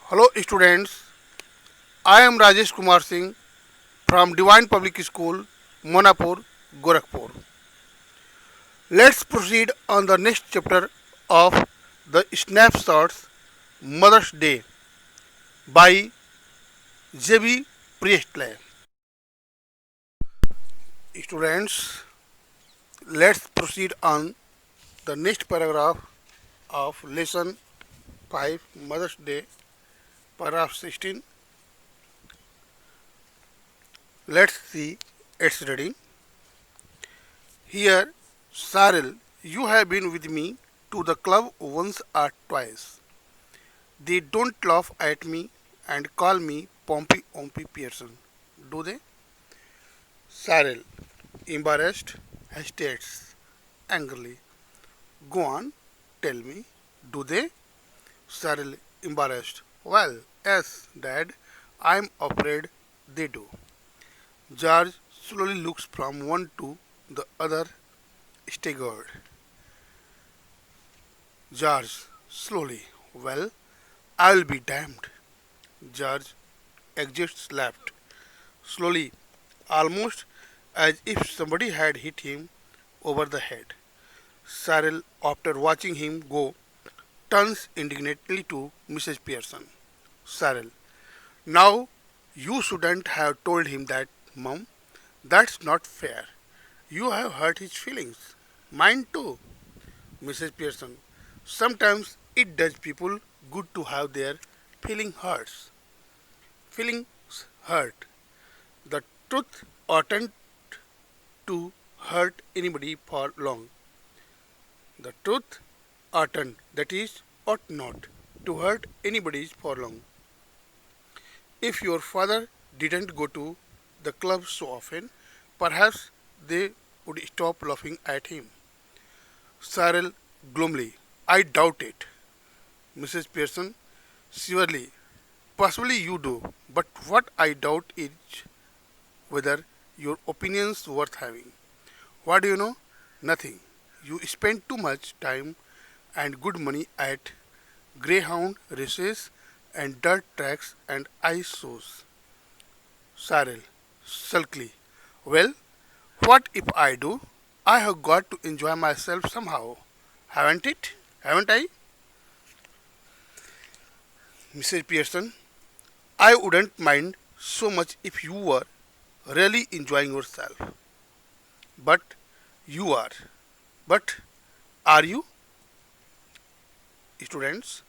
Hello students, I am Rajesh Kumar Singh from Divine Public School, Monapur, Gorakhpur. Let's proceed on the next chapter of the Snapshots Mother's Day by J.B. Priestley. Students, let's proceed on the next paragraph of lesson 5 Mother's Day, paragraph 16. Let's see its reading. Here, Saril, you have been with me to the club once or twice. They don't laugh at me and call me Pompey Ompy Pearson, do they? Saril, embarrassed, hesitates angrily. Go on, tell me, do they? Saril, embarrassed. Well, yes, Dad, I'm afraid they do. George slowly looks from one to the other, staggered. George, slowly. Well, I'll be damned. George exits left, slowly, almost as if somebody had hit him over the head. Cyril, after watching him go, turns indignantly to Mrs. Pearson. Cyril, now you shouldn't have told him that, Mum. That's not fair. You have hurt his feelings. Mine too. Mrs. Pearson, sometimes it does people good to have their feelings hurt. The truth oughtn't to hurt anybody for long. The truth oughtn't, that is, ought not to hurt anybody for long. If your father didn't go to the club so often, perhaps they would stop laughing at him. Cyril gloomily, I doubt it. Mrs. Pearson severely, possibly you do, but what I doubt is whether your opinion's worth having. What do you know? Nothing. You spend too much time and good money at greyhound races and dirt tracks and ice shows. Cyril, sulkily. Well, what if I do? I have got to enjoy myself somehow. Haven't it? Haven't I? Mrs. Pearson, I wouldn't mind so much if you were really enjoying yourself. But you are. But are you? Students,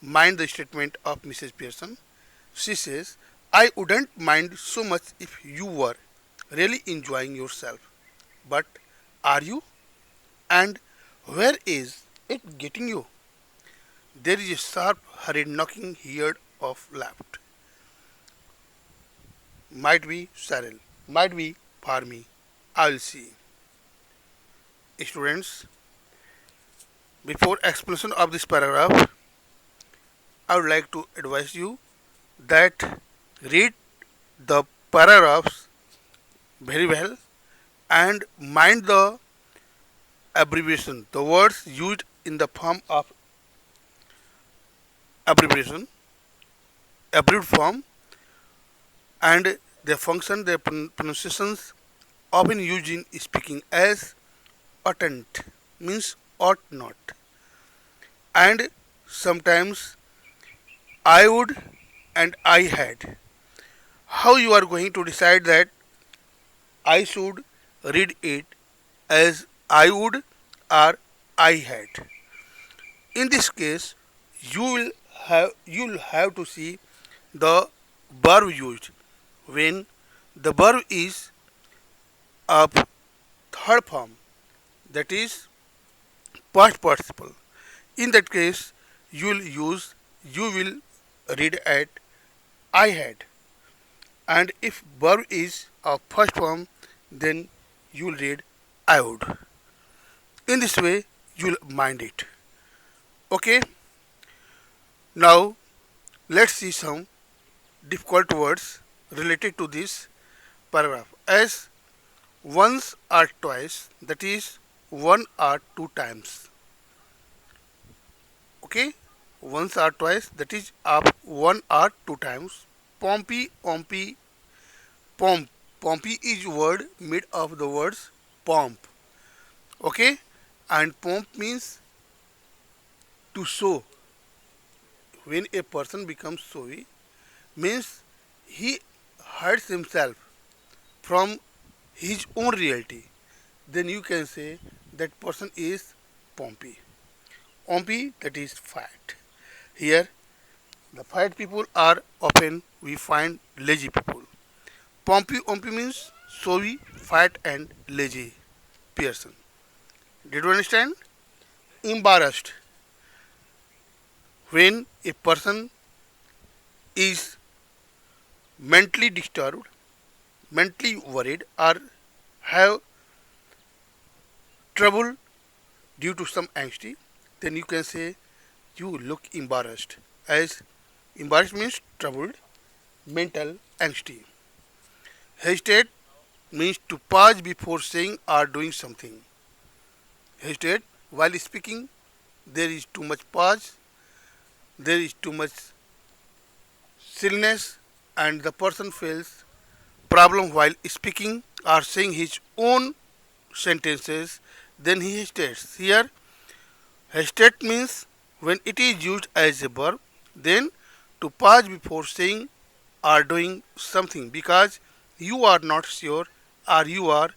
mind the statement of Mrs. Pearson. She says, I wouldn't mind so much if you were really enjoying yourself. But are you? And where is it getting you? There is a sharp, hurried knocking here of left. Might be Cyril, might be for me. I'll see. Students, before explanation of this paragraph, I would like to advise you that read the paragraphs very well and mind the abbreviation, the words used in the form of abbreviation, abbreviated form, and their function, their pronunciations often used in speaking as oughtn't means ought not, and sometimes I would and I had. How you are going to decide that I should read it as I would or I had? In this case, you'll have to see the verb used when the verb is of third form, that is past participle. In that case, you will read at I had, and if verb is of first form, then you will read I would. In this way, you'll mind it. Okay. Now let's see some difficult words related to this paragraph as once or twice, that is one or two times. Okay, once or twice, that is up one or two times. Pompey, Pompey, pomp. Pompey is word made of the words pomp. Okay, and pomp means to show. When a person becomes showy, means he hides himself from his own reality. Then you can say that person is pompey. Pompey, that is fat. Here, the fat people are often we find lazy people. Pompey means showy, fat, and lazy person. Did you understand? Embarrassed. When a person is mentally disturbed, mentally worried, or have trouble due to some anxiety, then you can say you look embarrassed. As embarrassed means troubled, mental anxiety. Hesitate means to pause before saying or doing something. Hesitate while speaking, there is too much pause, there is too much stillness, and the person feels problem while speaking or saying his own sentences, then he hesitates. Here, hesitate means when it is used as a verb, then to pause before saying or doing something because you are not sure or you are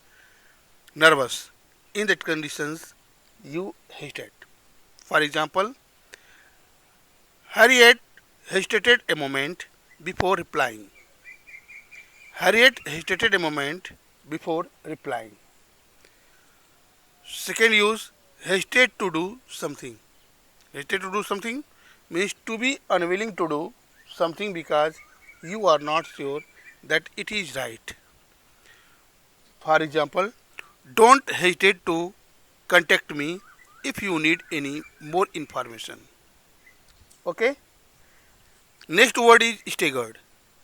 nervous. In that conditions, you hesitate. For example, Harriet hesitated a moment before replying. Harriet hesitated a moment before replying. Second use, hesitate to do something. Hesitate to do something means to be unwilling to do something because you are not sure that it is right. For example, don't hesitate to contact me if you need any more information. Okay? Next word is staggered.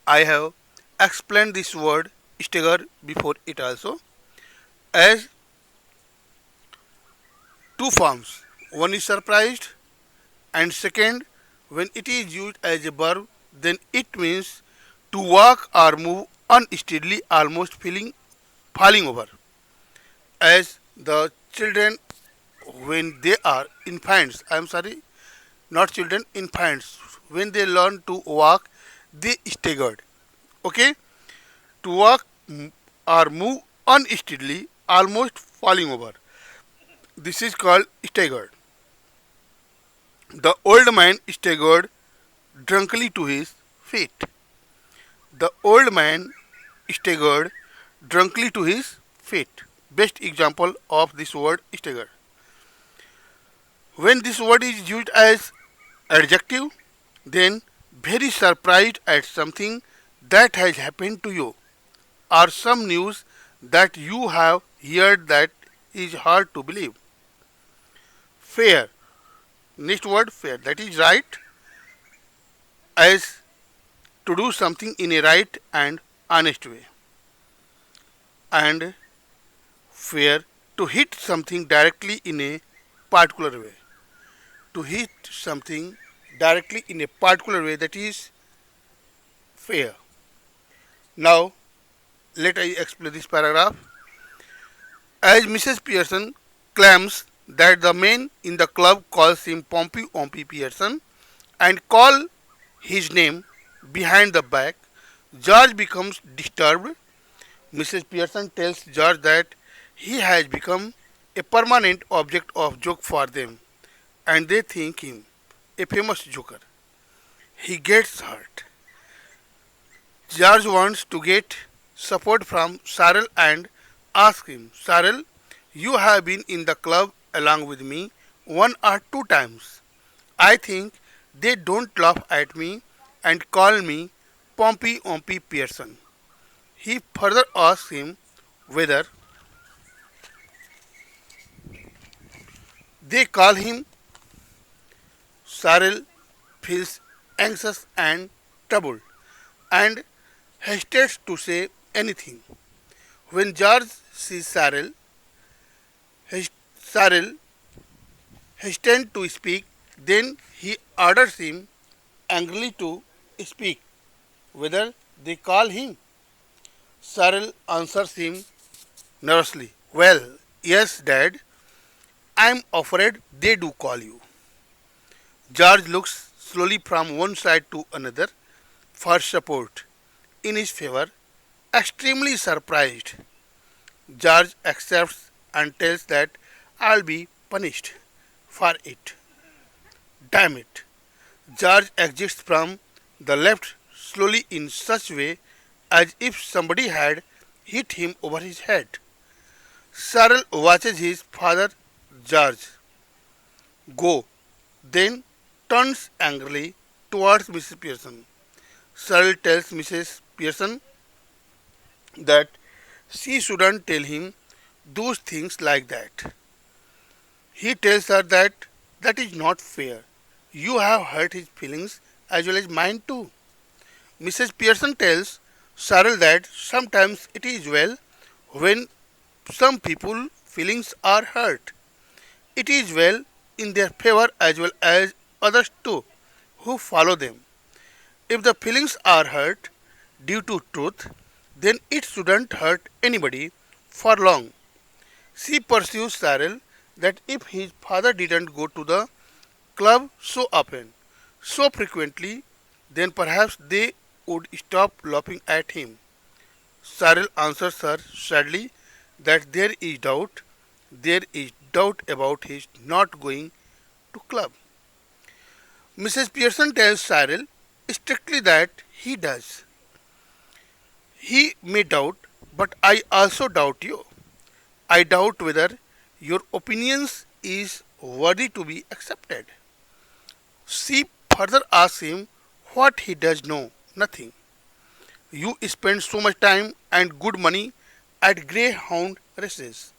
I have explained this word staggered before it also as two forms. One is surprised and second when it is used as a verb then it means to walk or move unsteadily almost feeling falling over. As the children when they are infants, I am sorry, not children, infants, when they learn to walk, they staggered. Okay, to walk or move unsteadily, almost falling over. This is called staggered. The old man staggered drunkenly to his feet. The old man staggered drunkenly to his feet. Best example of this word staggered. When this word is used as adjective, then very surprised at something that has happened to you or some news that you have heard that is hard to believe. Fair. Next word fair. That is right as to do something in a right and honest way. And fair to hit something directly in a particular way. To hit something directly in a particular way that is fair. Now let I explain this paragraph. As Mrs. Pearson claims that the men in the club calls him Pompey Pearson and call his name behind the back, George becomes disturbed. Mrs. Pearson tells George that he has become a permanent object of joke for them and they think him a famous joker. He gets hurt. George wants to get support from Cyril and asks him, Cyril, you have been in the club along with me one or two times. I think they don't laugh at me and call me Pompey Pearson. He further asks him whether they call him. Cyril feels anxious and troubled and hesitates to say anything. When George sees Cyril hesitant to speak, Then he orders him angrily to speak, whether they call him. Cyril answers him nervously. Well, yes, Dad, I'm afraid they do call you. George looks slowly from one side to another for support in his favor, extremely surprised. George accepts and tells that I'll be punished for it. Damn it. George exits from the left slowly in such way as if somebody had hit him over his head. Cyril watches his father, George, go, then turns angrily towards Mrs. Pearson. Cyril tells Mrs. Pearson that she shouldn't tell him those things like that. He tells her that that is not fair. You have hurt his feelings as well as mine too. Mrs. Pearson tells Cyril that sometimes it is well when some people feelings are hurt. It is well in their favor as well as others too who follow them. If the feelings are hurt due to truth, then it shouldn't hurt anybody for long. She pursues Cyril that if his father didn't go to the club so often, so frequently, then perhaps they would stop laughing at him. Cyril answers her sadly that there is doubt about his not going to club. Mrs. Pearson tells Cyril strictly that he does. He may doubt, but I also doubt you. I doubt whether your opinions is worthy to be accepted. She further asks him what he does know. Nothing. You spend so much time and good money at greyhound races.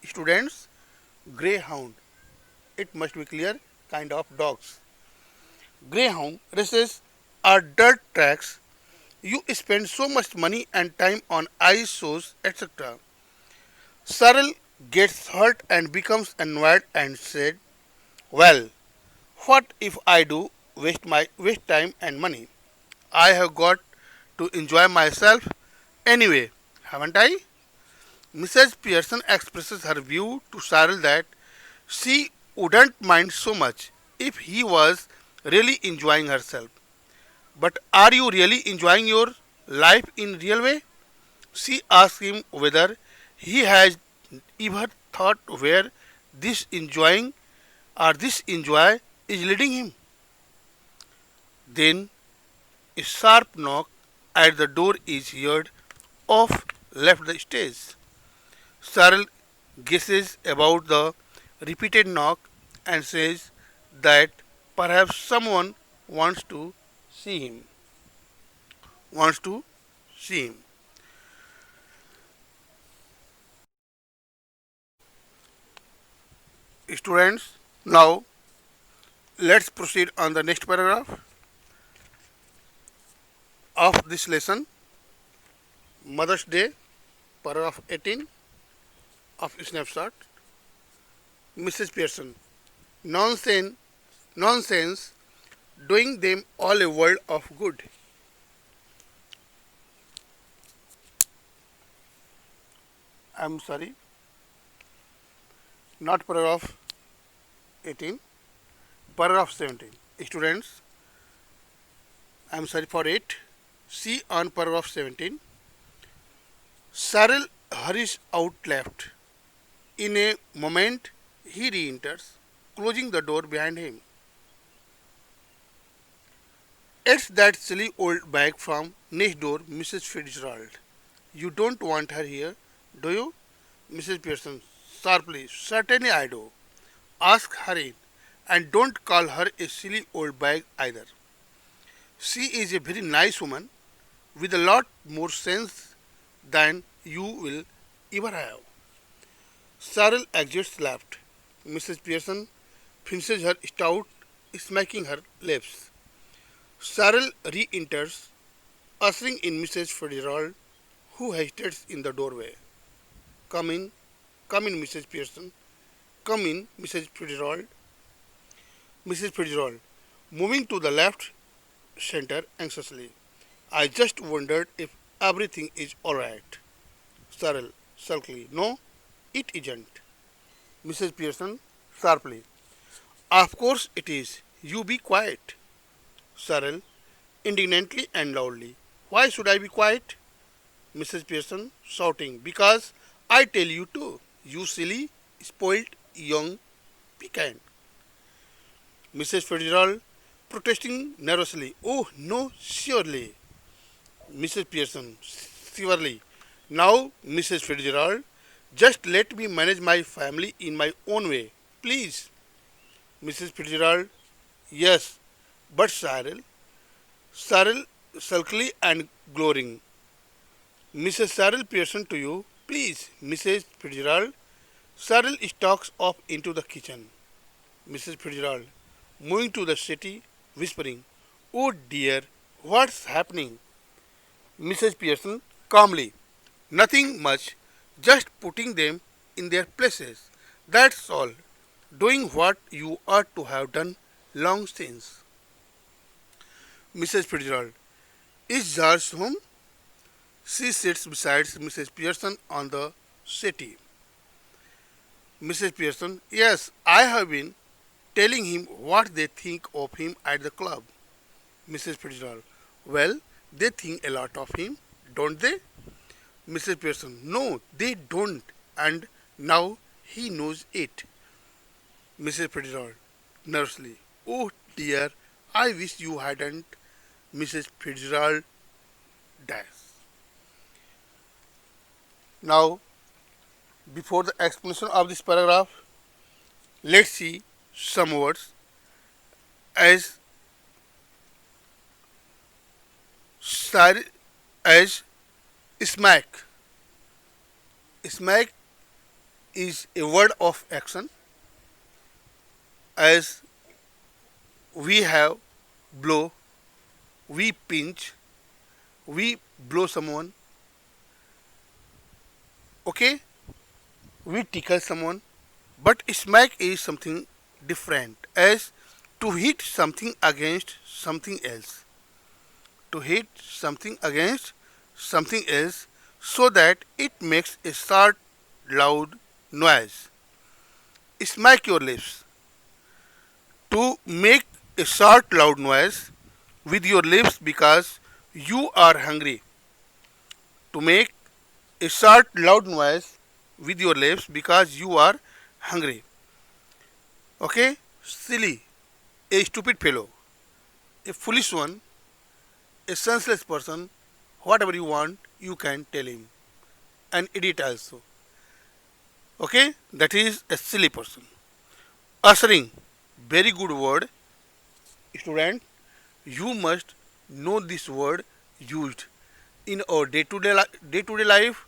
Students, greyhound. It must be clear, kind of dogs. Greyhound races are dirt tracks. You spend so much money and time on ice shows, etc. Cyril gets hurt and becomes annoyed and said, well, what if I do waste time and money? I have got to enjoy myself anyway, haven't I? Mrs. Pearson expresses her view to Cyril that she wouldn't mind so much if he was really enjoying herself. But are you really enjoying your life in real way? She asks him whether he has ever thought where this enjoying or this enjoy is leading him. Then a sharp knock at the door is heard off left the stage. Cyril guesses about the repeated knock and says that perhaps someone wants to see him. Wants to see him. Students, now let's proceed on the next paragraph of this lesson. Mother's Day, paragraph 18 of snapshot. Mrs. Pearson. Nonsense, nonsense, doing them all a world of good. I'm sorry, not paragraph 18, paragraph 17. Students, I'm sorry for it. See on paragraph 17. Cyril hurries out left. In a moment, he re-enters, closing the door behind him. It's that silly old bag from next door, Mrs. Fitzgerald. You don't want her here, do you? Mrs. Pearson, sharply. Certainly I do. Ask her in, and don't call her a silly old bag either. She is a very nice woman with a lot more sense than you will ever have. Cyril exits left. Mrs. Pearson finishes her stout, smacking her lips. Cyril re-enters, ushering in Mrs. Fitzgerald, who hesitates in the doorway. Come in, Mrs. Pearson. Come in, Mrs. Fitzgerald. Mrs. Fitzgerald, moving to the left center anxiously. I just wondered if everything is alright. Cyril, sulkily, no, it isn't. Mrs. Pearson, sharply, of course it is. You be quiet. Cyril, indignantly and loudly, why should I be quiet? Mrs. Pearson, shouting, because I tell you to, you silly, spoilt young pecan. Mrs. Fitzgerald, protesting nervously, oh no, surely. Mrs. Pearson, severely, now, Mrs. Fitzgerald, just let me manage my family in my own way, please. Mrs. Fitzgerald, yes, but Cyril sulkily and glowering. Mrs. Cyril Pearson to you, please, Mrs. Fitzgerald. Cyril stalks off into the kitchen. Mrs. Fitzgerald, moving to the city, whispering, oh dear, what's happening? Mrs. Pearson, calmly, nothing much, just putting them in their places. That's all. Doing what you ought to have done long since. Mrs. Fitzgerald, is George home? She sits beside Mrs. Pearson on the settee. Mrs. Pearson, yes, I have been telling him what they think of him at the club. Mrs. Fitzgerald, well, they think a lot of him, don't they? Mrs. Pearson, no, they don't, and now he knows it. Mrs. Fitzgerald, nervously, oh dear, I wish you hadn't. Mrs. Fitzgerald dies. Now, before the explanation of this paragraph, let's see some words as as smack. Smack is a word of action as we have blow, we pinch, we blow someone, okay, we tickle someone, but smack is something different as to hit something against something else. To hit something against something else so that it makes a short, loud noise. Smack your lips. To make a short, loud noise with your lips because you are hungry. To make a short, loud noise with your lips because you are hungry. Okay? Silly, a stupid fellow, a foolish one, a senseless person, whatever you want, you can tell him. An idiot also. Okay? That is a silly person. Ushering, very good word. Student, you must know this word used in our day-to-day life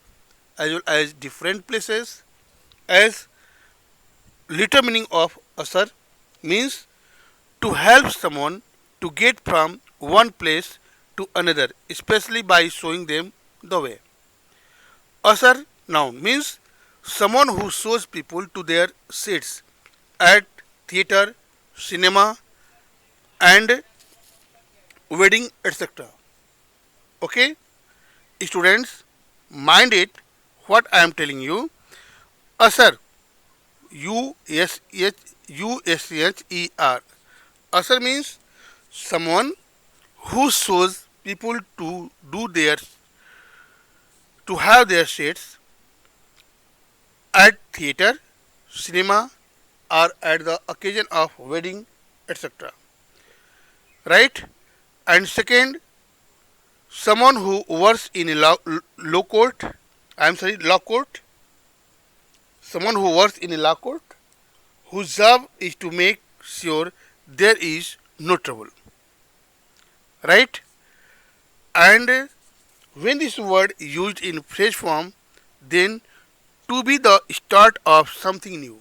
as well as different places as literal meaning of usher means to help someone to get from one place to another, especially by showing them the way. Usher noun means someone who shows people to their seats at theater, cinema, and wedding, etc. Okay, students, mind it what I am telling you. Usher, USHER. Usher means someone who shows people to have their seats at theater, cinema, or at the occasion of wedding, etc. Right? And second, someone who works in a law court. Law court. Someone who works in a law court, whose job is to make sure there is no trouble. Right? And when this word is used in phrase form, then to be the start of something new.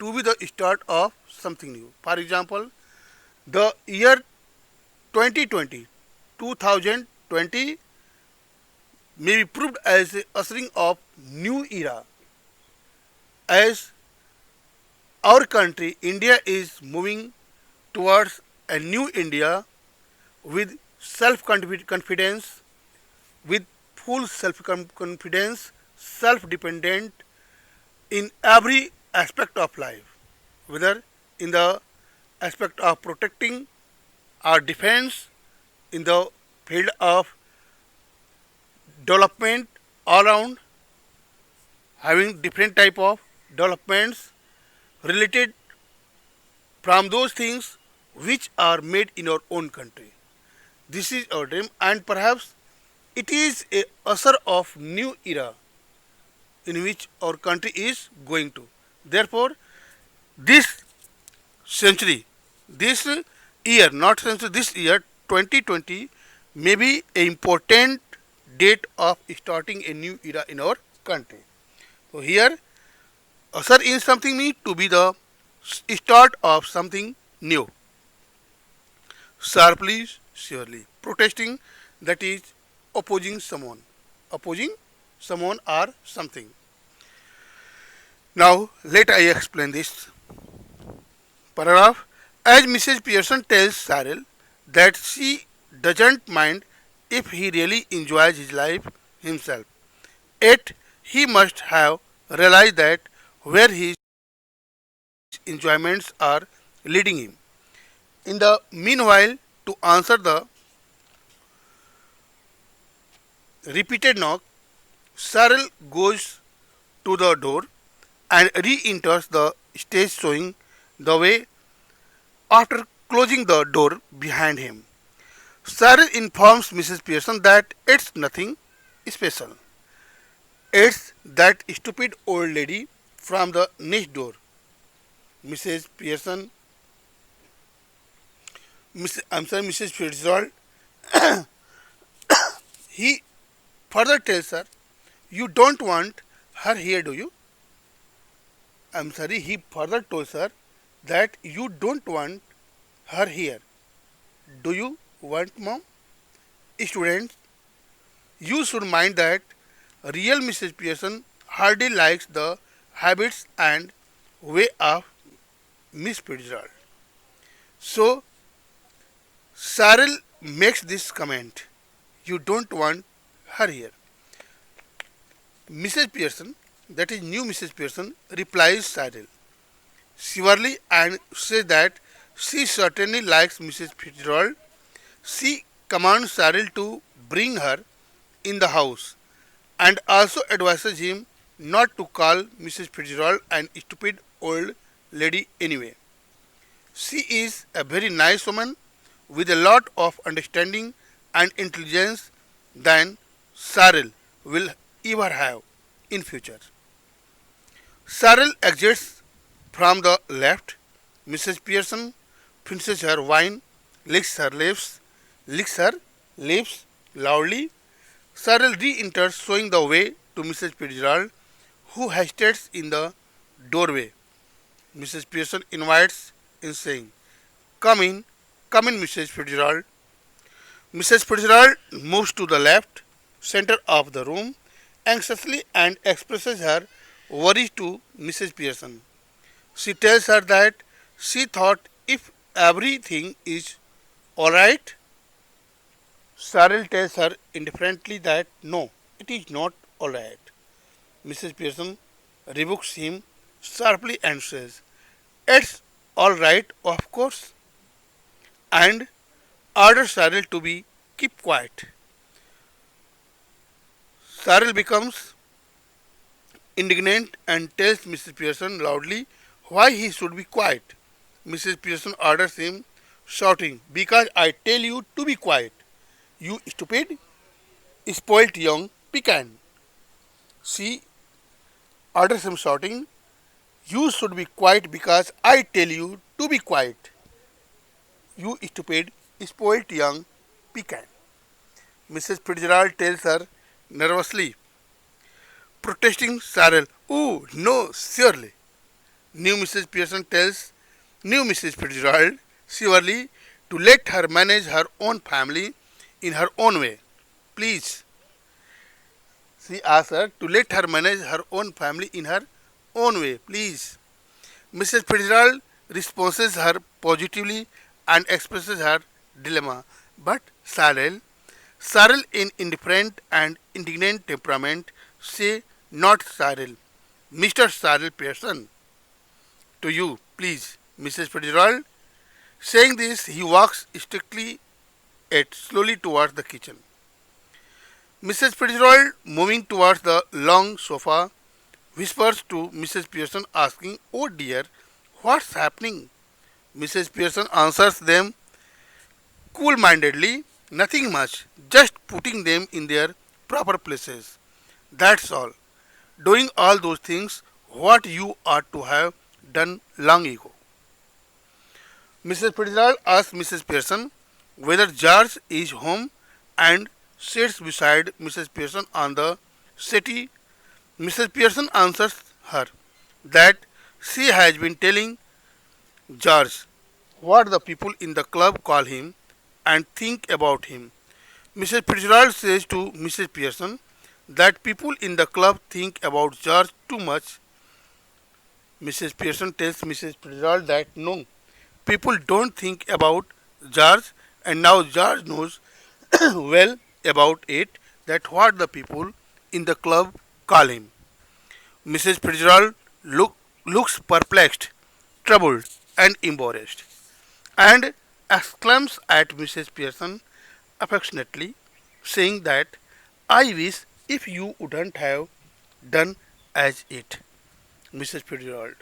To be the start of something new. For example, the year 2020, 2020 may be proved as a ushering of new era as Our country, India, is moving towards a new India with self confidence, with full self confidence, self dependent in every aspect of life, whether in the aspect of protecting our defense, in the field of development all around, having different type of developments related from those things which are made in our own country. This is our dream, and perhaps it is a usher of new era in which our country is going to. Therefore, this century, this year, not century, this year 2020 may be an important date of starting a new era in our country. So here, usher in something new to be the start of something new. Sharply, surely. Protesting, that is opposing someone. Opposing someone or something. Now, let I explain this paragraph. As Mrs. Pearson tells Cyril that she doesn't mind if he really enjoys his life himself. Yet, he must have realized that where his enjoyments are leading him. In the meanwhile, to answer the repeated knock, Cyril goes to the door and re-enters the stage, showing the way after closing the door behind him. Cyril informs Mrs. Pearson that it's nothing special. It's that stupid old lady from the next door. Mrs. Pearson, Mrs. Fitzgerald, he further tells her, "You don't want her here, do you?" He further tells her that you don't want her here. Do you want, mom? Students, you should mind that real Mrs. Pearson hardly likes the habits and way of Miss Fitzgerald. So, Cyril makes this comment. You don't want her here. Mrs. Pearson, that is new Mrs. Pearson, replies Cyril severely and says that she certainly likes Mrs. Fitzgerald. She commands Cyril to bring her in the house and also advises him not to call Mrs. Fitzgerald an stupid old lady anyway. She is a very nice woman with a lot of understanding and intelligence than Cyril will ever have in future. Cyril exits from the left. Mrs. Pearson finishes her wine, licks her lips loudly. Cyril re-enters, showing the way to Mrs. Fitzgerald, who hesitates in the doorway. Mrs. Pearson invites in, saying, come in, Mrs. Fitzgerald." Mrs. Fitzgerald moves to the left, center of the room, anxiously and expresses her worries to Mrs. Pearson. She tells her that she thought if everything is alright, Cyril tells her indifferently that no, it is not alright. Mrs. Pearson rebukes him sharply and says, "It's alright, of course," and orders Cyril to be keep quiet. Cyril becomes indignant and tells Mrs. Pearson loudly why he should be quiet. Mrs. Pearson orders him, shouting, "Because I tell you to be quiet, you stupid, spoilt young pecan." She orders him, shouting, "You should be quiet because I tell you to be quiet, you stupid, spoilt young pecan." Mrs. Fitzgerald tells her nervously, protesting Cyril, "Oh, no, surely." New Mrs. Fitzgerald severely to let her manage her own family in her own way. Please. She asks her to let her manage her own family in her own way, please. Mrs. Fitzgerald responds her positively and expresses her dilemma. But Cyril in indifferent and indignant temperament, say not Cyril, Mr. Cyril Pearson, to you, please, Mrs. Fitzgerald. Saying this, he walks strictly yet slowly towards the kitchen. Mrs. Fitzgerald, moving towards the long sofa, whispers to Mrs. Pearson, asking, "Oh dear, what's happening?" Mrs. Pearson answers them cool mindedly, "Nothing much, just putting them in their proper places. That's all. Doing all those things what you ought to have done long ago." Mrs. Fitzgerald asks Mrs. Pearson whether George is home and sits beside Mrs. Pearson on the settee. Mrs. Pearson answers her that she has been telling George what the people in the club call him and think about him. Mrs. Fitzgerald says to Mrs. Pearson that people in the club think about George too much. Mrs. Pearson tells Mrs. Fitzgerald that no, people don't think about George, and now George knows well about it that what the people in the club call him. Mrs. Fitzgerald looks perplexed, troubled, and embarrassed, and exclaims at Mrs. Pearson affectionately, saying that I wish if you wouldn't have done as it, Mrs. Fitzgerald.